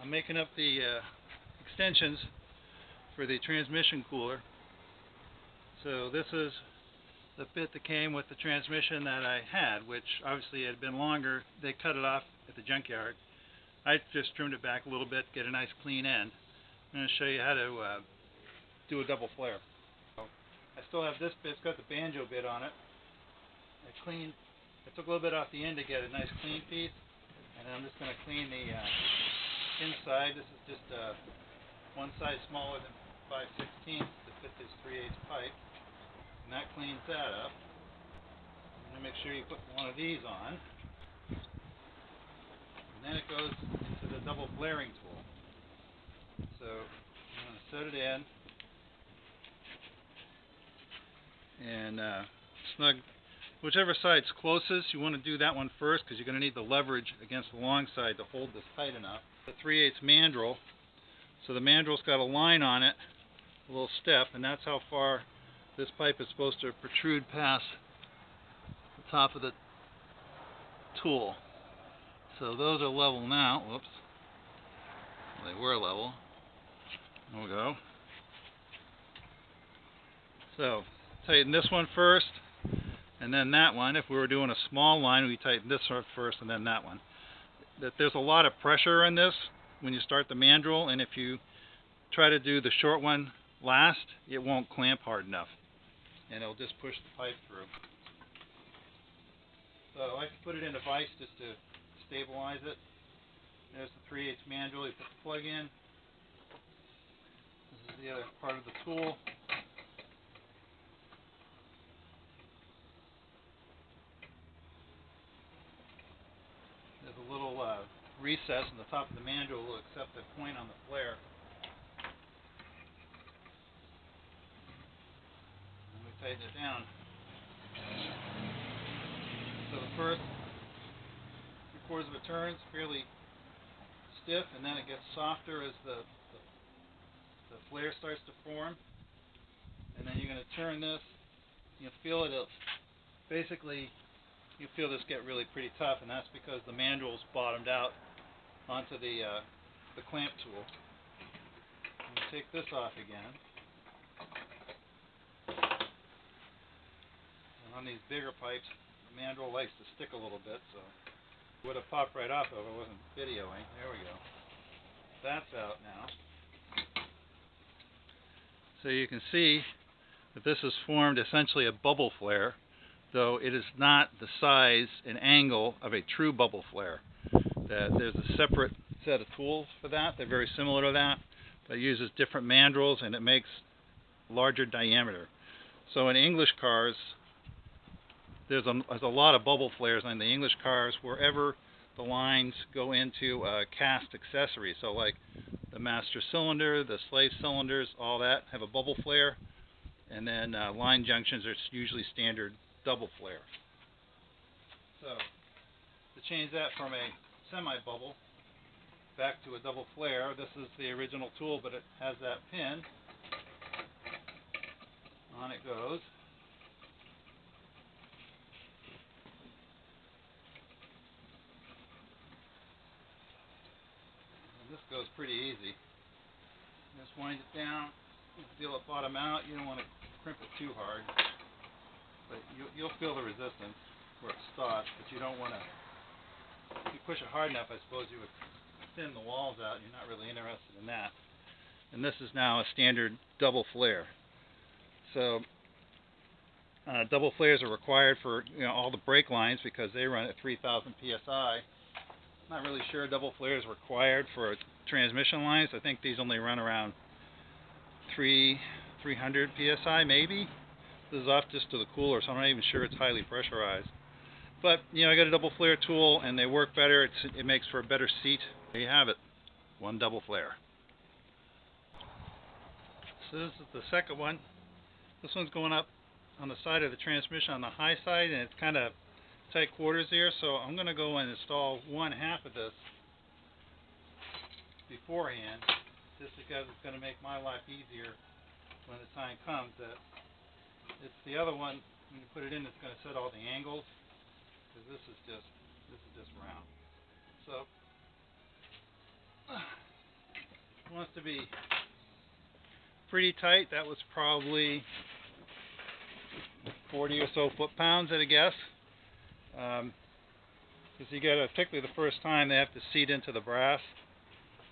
I'm making up the extensions for the transmission cooler. So this is the bit that came with the transmission that I had, which obviously had been longer. They cut it off at the junkyard. I just trimmed it back a little bit, get a nice clean end. I'm going to show you how to do a double flare. I still have this bit. It's got the banjo bit on it. I took a little bit off the end to get a nice clean piece, and then I'm just going to clean the inside. This is just one size smaller than 5/16 to fit this 3/8 pipe, and that cleans that up. And then make sure you put one of these on, and then it goes into the double flaring tool. So I'm going to set it in and snug whichever side's closest. You want to do that one first because you're going to need the leverage against the long side to hold this tight enough. The 3/8 mandrel. So the mandrel's got a line on it, a little step, and that's how far this pipe is supposed to protrude past the top of the tool. So those are level now. Whoops. Well, they were level. There we go. So tighten this one first, and then that one. If we were doing a small line, we tighten this one first and then that one. There's a lot of pressure in this when you start the mandrel, and if you try to do the short one last, it won't clamp hard enough, and it'll just push the pipe through. So I like to put it in a vise just to stabilize it. There's the 3/8 mandrel. You put the plug in. This is the other part of the tool. There's a little recess in the top of the mandrel will accept the point on the flare. And we tighten it down. So the first 3/4 of a turn is fairly stiff, and then it gets softer as the flare starts to form. And then you're going to turn this. You'll feel it. Basically, you feel this get really pretty tough, and that's because the mandrel's bottomed out onto the clamp tool. And we'll take this off again. And on these bigger pipes, the mandrel likes to stick a little bit, so it would have popped right off if I wasn't videoing. There we go. That's out now. So you can see that this has formed essentially a bubble flare, though it is not the size and angle of a true bubble flare. There's a separate set of tools for that. They're very similar to that, but it uses different mandrels and it makes larger diameter. So in English cars, there's a lot of bubble flares on the English cars wherever the lines go into cast accessories. So like the master cylinder, the slave cylinders, all that have a bubble flare, and then line junctions are usually standard double flare. So to change that from a semi-bubble back to a double flare, this is the original tool, but it has that pin. On it goes. And this goes pretty easy. Just wind it down, feel it bottom out. You don't want to crimp it too hard, but you'll feel the resistance where it stops, but you don't want to. If you push it hard enough, I suppose you would thin the walls out. You're not really interested in that. And this is now a standard double flare. So double flares are required for all the brake lines because they run at 3,000 psi. I'm not really sure double flares required for transmission lines. I think these only run around 300 psi maybe. This is off just to the cooler, so I'm not even sure it's highly pressurized. But I got a double flare tool and they work better. It makes for a better seat. There you have it, one double flare. So this is the second one. This one's going up on the side of the transmission on the high side, and it's kind of tight quarters there, so I'm going to go and install 1/2 of this beforehand, just because it's going to make my life easier when the time comes. That it's the other one, when you put it in, it's going to set all the angles, because this is just round. So to be pretty tight. That was probably 40 or so foot-pounds at a guess. Because you got to, particularly the first time, they have to seat into the brass.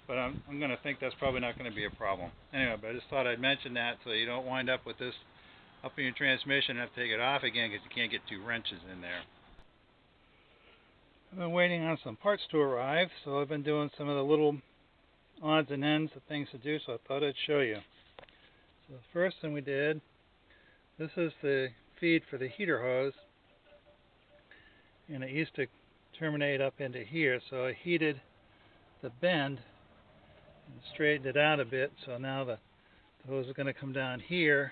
But I'm going to think that's probably not going to be a problem. Anyway, but I just thought I'd mention that so you don't wind up with this up in your transmission and have to take it off again because you can't get two wrenches in there. I've been waiting on some parts to arrive, so I've been doing some of the little odds and ends of things to do, so I thought I'd show you. So the first thing we did, this is the feed for the heater hose, and it used to terminate up into here, so I heated the bend and straightened it out a bit, so now the hose is going to come down here,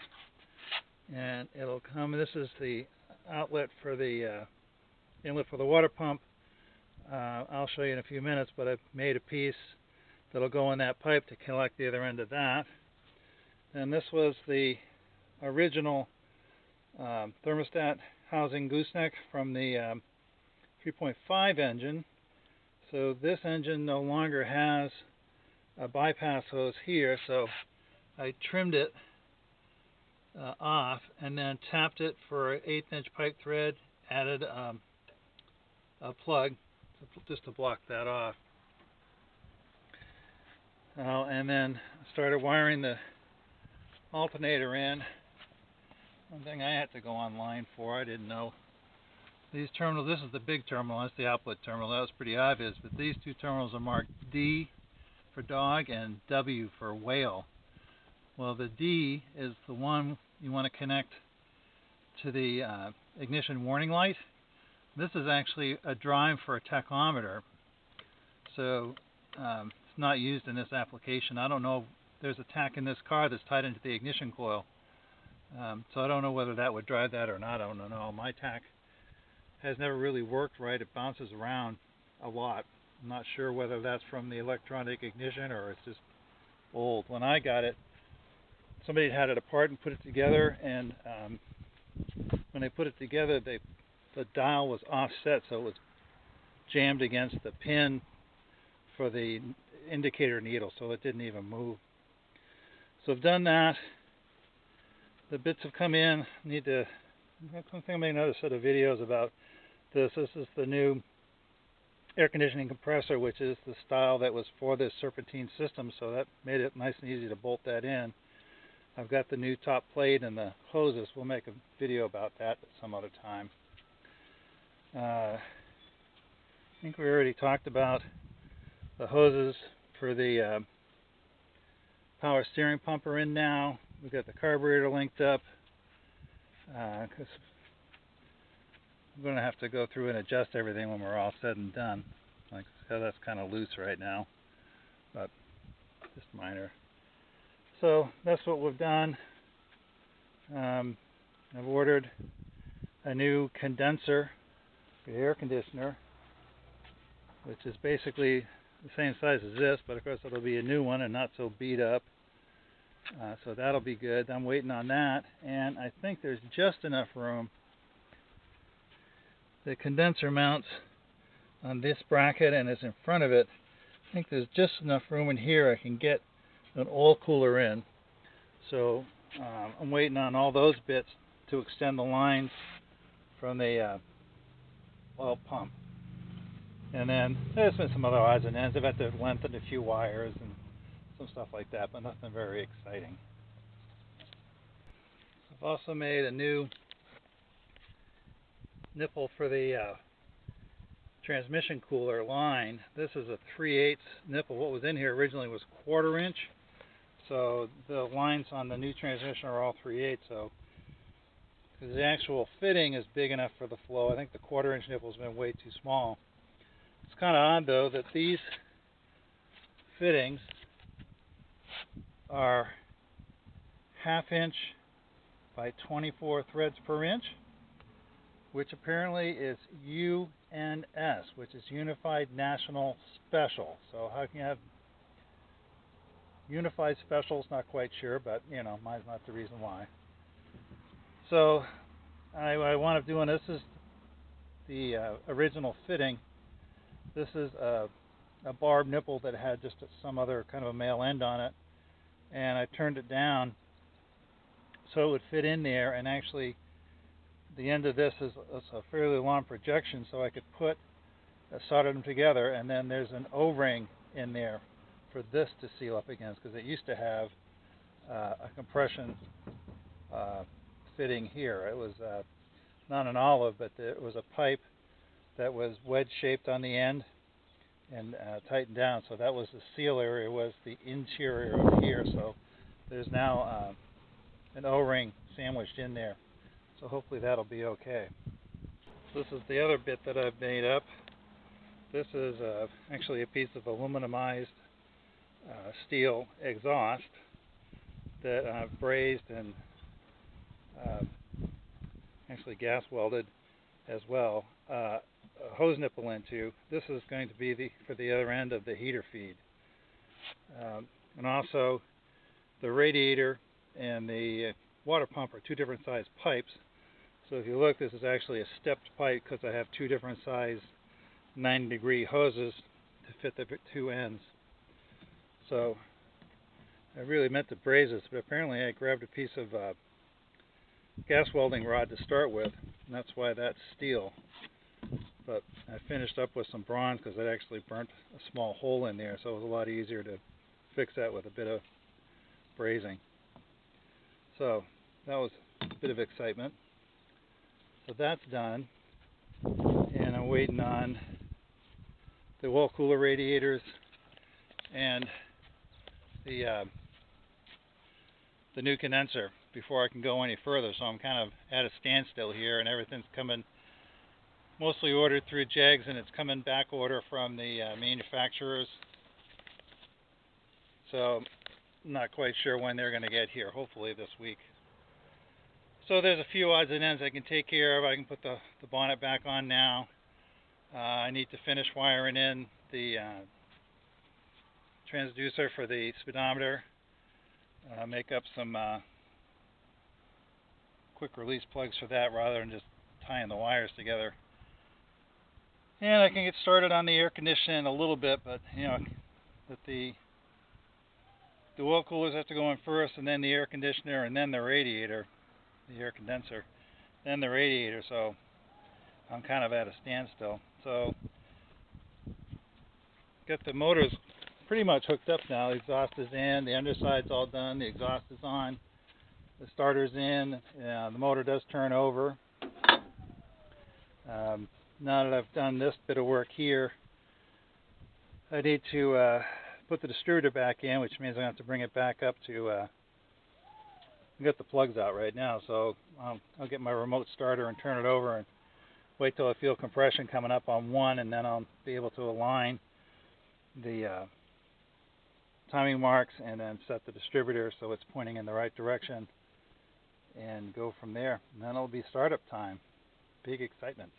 and it'll come. This is the outlet for the inlet for the water pump. I'll show you in a few minutes, but I've made a piece that'll go in that pipe to collect the other end of that. And this was the original thermostat housing gooseneck from the 3.5 engine. So this engine no longer has a bypass hose here, so I trimmed it off and then tapped it for an 1/8-inch pipe thread, added a plug just to block that off. And then started wiring the alternator in. One thing I had to go online for, I didn't know. These terminals, this is the big terminal, that's the output terminal, that was pretty obvious, but these two terminals are marked D for dog and W for whale. Well, the D is the one you want to connect to the ignition warning light. This is actually a drive for a tachometer, so it's not used in this application. I don't know if there's a tach in this car that's tied into the ignition coil, so I don't know whether that would drive that or not. I don't know. My tach has never really worked right. It bounces around a lot. I'm not sure whether that's from the electronic ignition or it's just old. When I got it, somebody had it apart and put it together, and when they put it together, the dial was offset, so it was jammed against the pin for the indicator needle, so it didn't even move. So I've done that. The bits have come in. I think I'm making another set of videos about this. This is the new air conditioning compressor, which is the style that was for this serpentine system, so that made it nice and easy to bolt that in. I've got the new top plate and the hoses. We'll make a video about that at some other time. I think we already talked about the hoses for the power steering pump are in now. We've got the carburetor linked up, because I'm going to have to go through and adjust everything when we're all said and done. Like, so that's kind of loose right now, but just minor. So that's what we've done. I've ordered a new condenser for the air conditioner, which is basically the same size as this, but of course it'll be a new one and not so beat up. So that'll be good. I'm waiting on that, and I think there's just enough room. The condenser mounts on this bracket and is in front of it. I think there's just enough room in here I can get an oil cooler in. So I'm waiting on all those bits to extend the lines from the oil pump. And then there's been some other odds and ends. I've had to lengthen a few wires and some stuff like that, but nothing very exciting. I've also made a new nipple for the transmission cooler line. This is a 3/8 nipple. What was in here originally was 1/4 inch. So the lines on the new transmission are all 3/8. So because the actual fitting is big enough for the flow, I think the 1/4 inch nipple has been way too small. It's kind of odd though that these fittings are 1/2 inch by 24 threads per inch, which apparently is UNS, which is Unified National Special. So how can you have Unified Specials? Not quite sure, but you know, mine's not the reason why. So I wound up doing this. Is the original fitting. This is a barb nipple that had just some other kind of a male end on it. and I turned it down so it would fit in there, and actually the end of this is a fairly long projection, so I could solder them together, and then there's an O-ring in there for this to seal up against, because it used to have a compression fitting here. It was not an olive, but it was a pipe that was wedge shaped on the end and tightened down, so that was the seal area, was the interior of here. So there's now an O-ring sandwiched in there, so hopefully that'll be okay. This is the other bit that I've made up. This is actually a piece of aluminumized steel exhaust that I've brazed and actually gas welded as well. A hose nipple into. This is going to be for the other end of the heater feed. And also the radiator and the water pump are two different size pipes. So if you look, this is actually a stepped pipe because I have two different size 90-degree hoses to fit the two ends. So I really meant to braze this, but apparently I grabbed a piece of gas welding rod to start with, and that's why that's steel. But I finished up with some bronze because it actually burnt a small hole in there, so it was a lot easier to fix that with a bit of brazing. So that was a bit of excitement. So that's done, and I'm waiting on the oil cooler radiators and the new condenser before I can go any further. So I'm kind of at a standstill here, and everything's coming mostly ordered through JEGS, and it's coming back order from the manufacturers. So I'm not quite sure when they're going to get here, hopefully this week. So there's a few odds and ends I can take care of. I can put the bonnet back on now. I need to finish wiring in the transducer for the speedometer. Make up some quick release plugs for that rather than just tying the wires together. And I can get started on the air conditioning a little bit, but that the oil coolers have to go in first, and then the air conditioner, and then the radiator, the air condenser, then the radiator. So I'm kind of at a standstill. So got the motors pretty much hooked up now. The exhaust is in, the underside's all done, the exhaust is on, the starter's in, the motor does turn over. Now that I've done this bit of work here, I need to put the distributor back in, which means I'm going to have to bring it back up to get the plugs out right now. So I'll get my remote starter and turn it over and wait till I feel compression coming up on one, and then I'll be able to align the timing marks and then set the distributor so it's pointing in the right direction and go from there. And then it'll be startup time. Big excitement.